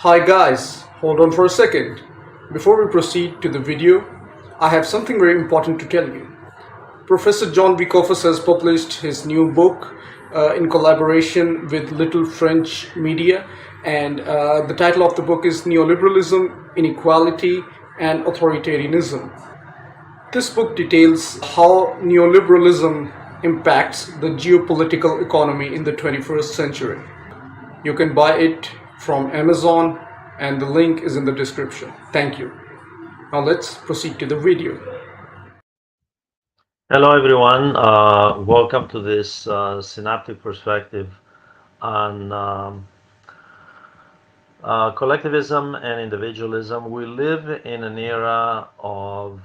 Hi guys, hold on for a second. Before we proceed to the video, I have something very important to tell you. Professor Jon V. Kofas has published his new book in collaboration with Little French Media, and the title of the book is Neoliberalism, Inequality, and Authoritarianism. This book details how neoliberalism impacts the geopolitical economy in the 21st century. You can buy it from Amazon, and the link is in the description. Thank you. Now let's proceed to the video. Hello, everyone. Welcome to this synaptic perspective on collectivism and individualism. We live in an era of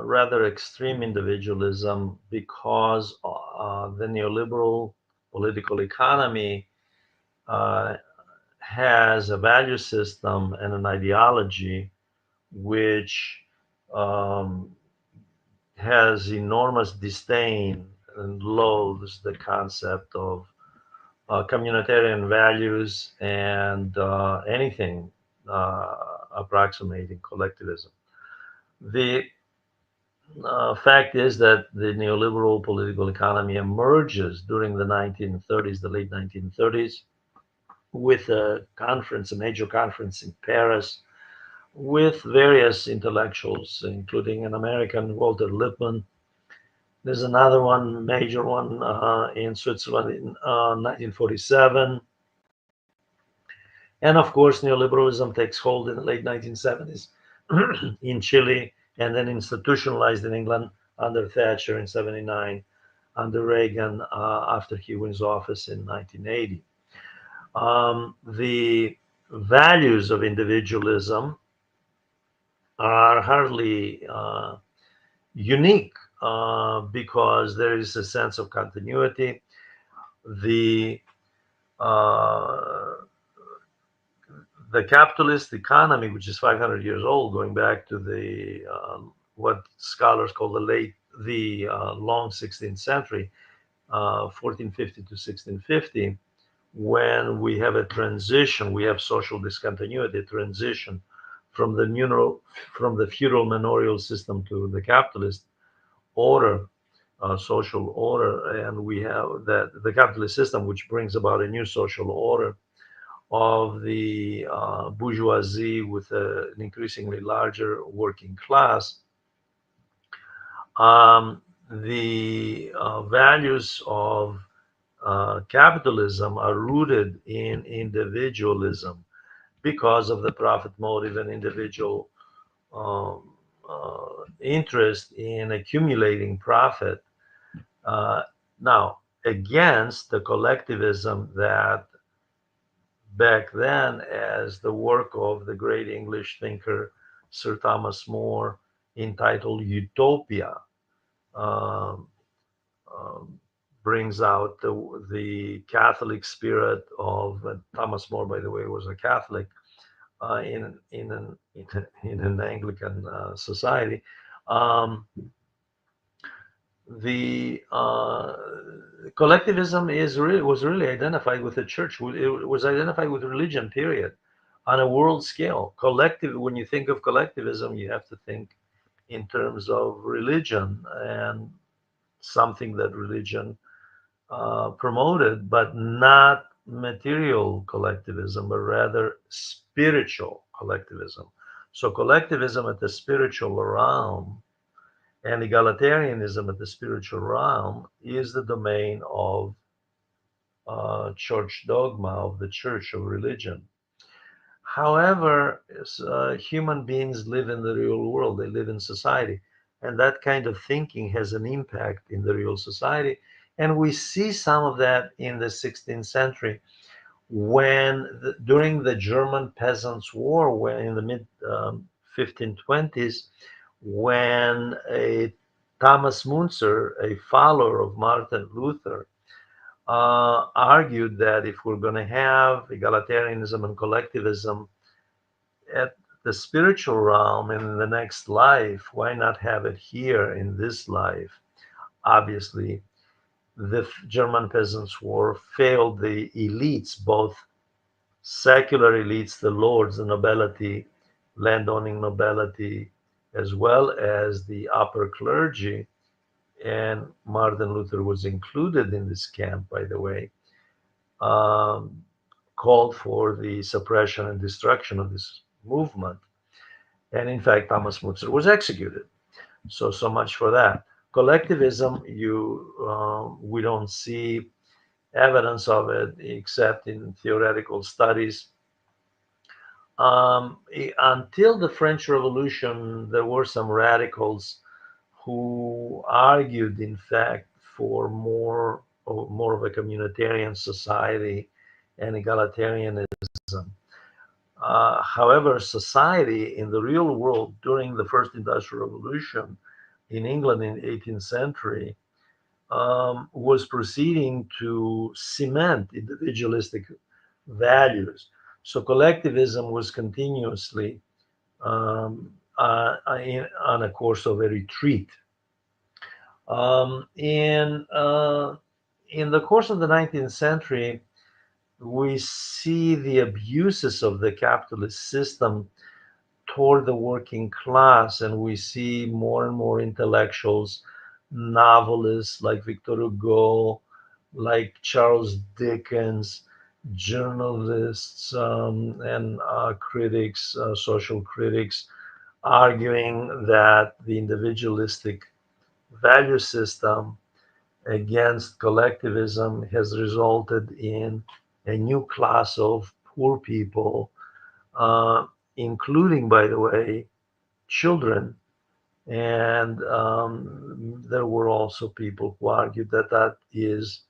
rather extreme individualism because the neoliberal political economy uh, has a value system and an ideology which um, has enormous disdain and loathes the concept of communitarian values and anything approximating collectivism. The fact is that the neoliberal political economy emerges during the 1930s, the late 1930s, with a conference, a major conference in Paris, with various intellectuals, including an American, Walter Lippmann. There's another one, major one, in Switzerland in 1947. And of course, neoliberalism takes hold in the late 1970s in Chile, and then institutionalized in England under Thatcher in 79, under Reagan after he wins office in 1980. The values of individualism are hardly unique because there is a sense of continuity. The uh, the capitalist economy, which is 500 years old, going back to the what scholars call the long 16th century, 1450 to 1650, when we have a transition, we have social discontinuity, transition from from the feudal manorial system to the capitalist order, social order, and we have that the capitalist system, which brings about a new social order of the bourgeoisie with an increasingly larger working class. The values of capitalism are rooted in individualism because of the profit motive and individual um, interest in accumulating profit. Uh, Now, against the collectivism that back then, as the work of the great English thinker Sir Thomas More, entitled Utopia, um, um, brings out the Catholic spirit of Thomas More, by the way, was a Catholic in an Anglican society. Um, the collectivism was really identified with the church. It was identified with religion. Period. On a world scale, collective. When you think of collectivism, you have to think in terms of religion and something that religion promoted, but not material collectivism, but rather spiritual collectivism. So collectivism at the spiritual realm and egalitarianism at the spiritual realm is the domain of church dogma, of the church, of religion. However, human beings live in the real world, they live in society. And that kind of thinking has an impact in the real society. And we see some of that in the 16th century when, during the German Peasants' War, when in the mid 1520s, when a Thomas Müntzer, a follower of Martin Luther, argued that if we're going to have egalitarianism and collectivism at the spiritual realm in the next life, why not have it here in this life? Obviously, the German Peasants' War failed the elites, both secular elites, the lords, the nobility, landowning nobility, as well as the upper clergy, and Martin Luther was included in this camp, by the way, um, called for the suppression and destruction of this movement. And in fact, Thomas Mutzer was executed. So much for that. Collectivism, we don't see evidence of it except in theoretical studies. Until the French Revolution, there were some radicals who argued, in fact, for more of a communitarian society and egalitarianism. However, society in the real world during the first industrial revolution in England in the 18th century was proceeding to cement individualistic values. So collectivism was continuously on a course of a retreat. In the course of the 19th century, we see the abuses of the capitalist system toward the working class, and we see more and more intellectuals, novelists like Victor Hugo, like Charles Dickens, journalists and critics, social critics, arguing that the individualistic value system against collectivism has resulted in a new class of poor people, uh, including, by the way, children. And there were also people who argued that that is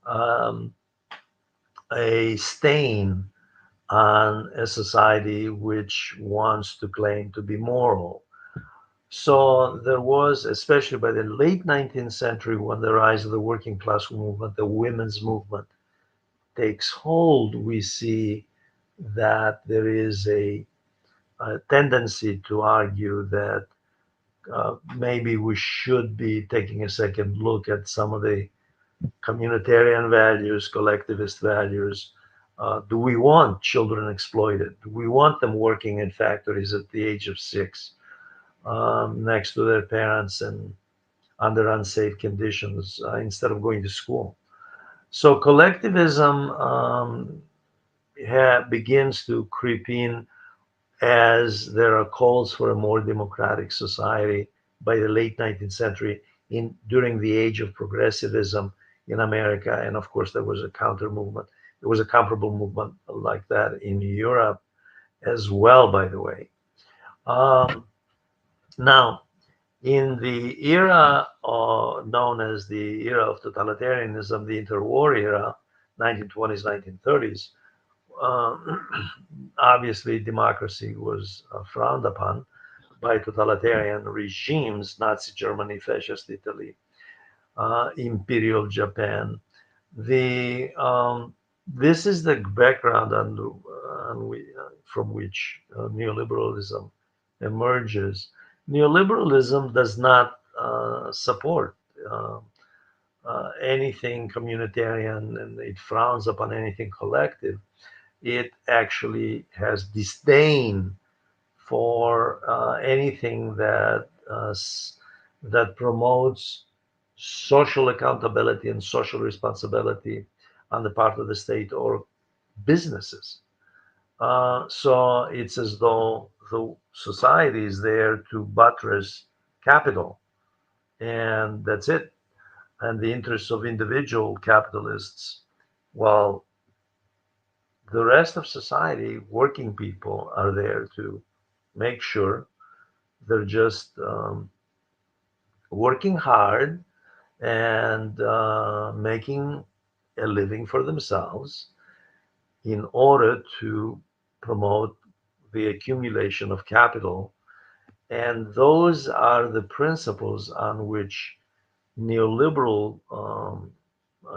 um, a stain on a society which wants to claim to be moral. So there was, especially by the late 19th century, when the rise of the working class movement, the women's movement takes hold, we see that there is a tendency to argue that maybe we should be taking a second look at some of the communitarian values, collectivist values. Do we want children exploited? Do we want them working in factories at the age of 6 next to their parents and under unsafe conditions instead of going to school? So collectivism begins to creep in as there are calls for a more democratic society by the late 19th century during the age of progressivism in America. And of course, there was a counter movement. There was a comparable movement like that in Europe as well, by the way. Um, Now, in the era known as the era of totalitarianism, the interwar era, 1920s, 1930s, obviously democracy was frowned upon by totalitarian regimes, Nazi Germany, Fascist Italy, Imperial Japan. The This is the background from which neoliberalism emerges. Neoliberalism does not support anything communitarian, and it frowns upon anything collective. It actually has disdain for anything that promotes social accountability and social responsibility on the part of the state or businesses. So it's as though the society is there to buttress capital, and that's it. And the interests of individual capitalists, while the rest of society, working people, are there to make sure they're just working hard and making a living for themselves in order to promote the accumulation of capital. And those are the principles on which neoliberal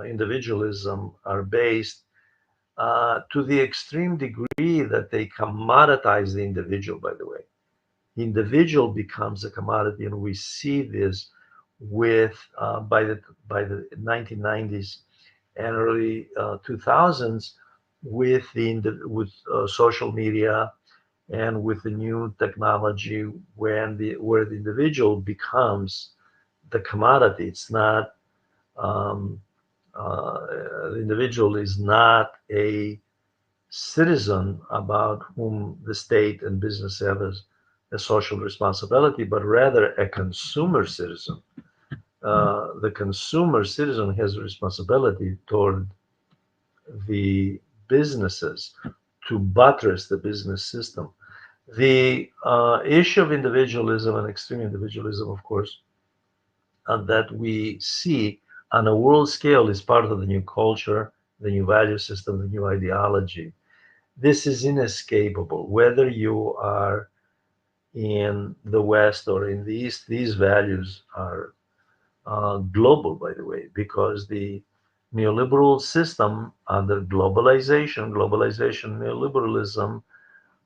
individualism are based, to the extreme degree that they commoditize the individual, by the way. The individual becomes a commodity, and we see this with by the 1990s and early 2000s, with social media and with the new technology, where the individual becomes the commodity. It's not um, the individual is not a citizen about whom the state and business have a social responsibility, but rather a consumer citizen. The consumer citizen has a responsibility toward the businesses to buttress the business system. The issue of individualism and extreme individualism, of course, that we see on a world scale is part of the new culture, the new value system, the new ideology. This is inescapable. Whether you are in the West or in the East, these values are global, by the way, because the neoliberal system under globalization, neoliberalism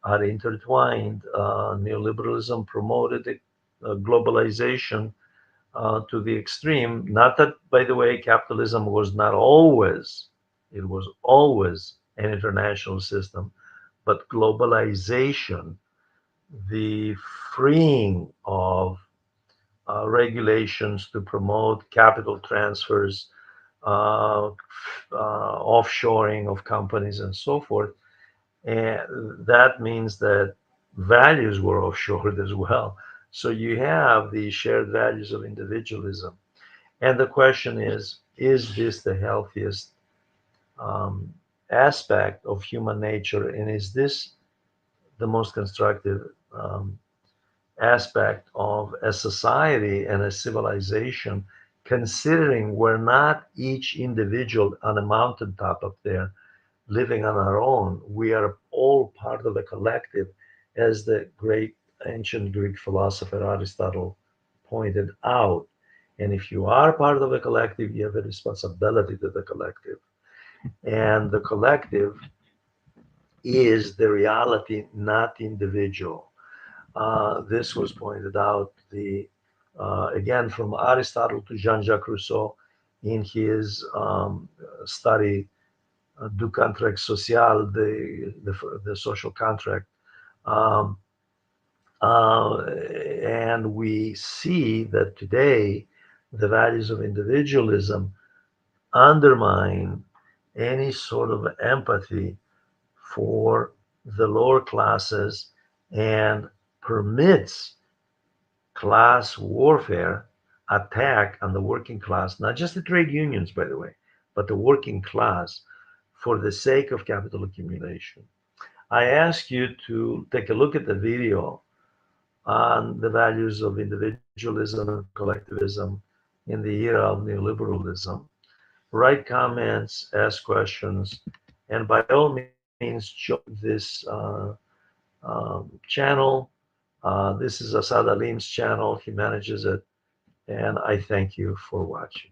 are intertwined. Neoliberalism promoted globalization to the extreme. Not that, by the way, capitalism was not always, it was always an international system, but globalization, the freeing of regulations to promote capital transfers, offshoring of companies, and so forth. And that means that values were offshored as well. So you have the shared values of individualism. And the question is this the healthiest um, aspect of human nature? And is this the most constructive aspect of a society and a civilization, considering we're not each individual on a mountaintop up there living on our own? We are all part of a collective, as the great ancient Greek philosopher Aristotle pointed out. And if you are part of a collective, you have a responsibility to the collective. And the collective is the reality, not the individual. This was pointed out again from Aristotle to Jean-Jacques Rousseau in his study Du contract social, the social contract. Um, and we see that today the values of individualism undermine any sort of empathy for the lower classes and permits class warfare, attack on the working class, not just the trade unions, by the way, but the working class for the sake of capital accumulation. I ask you to take a look at the video on the values of individualism and collectivism in the era of neoliberalism. Write comments, ask questions, and by all means, join this channel. This is Asad Alim's channel. He manages it. And I thank you for watching.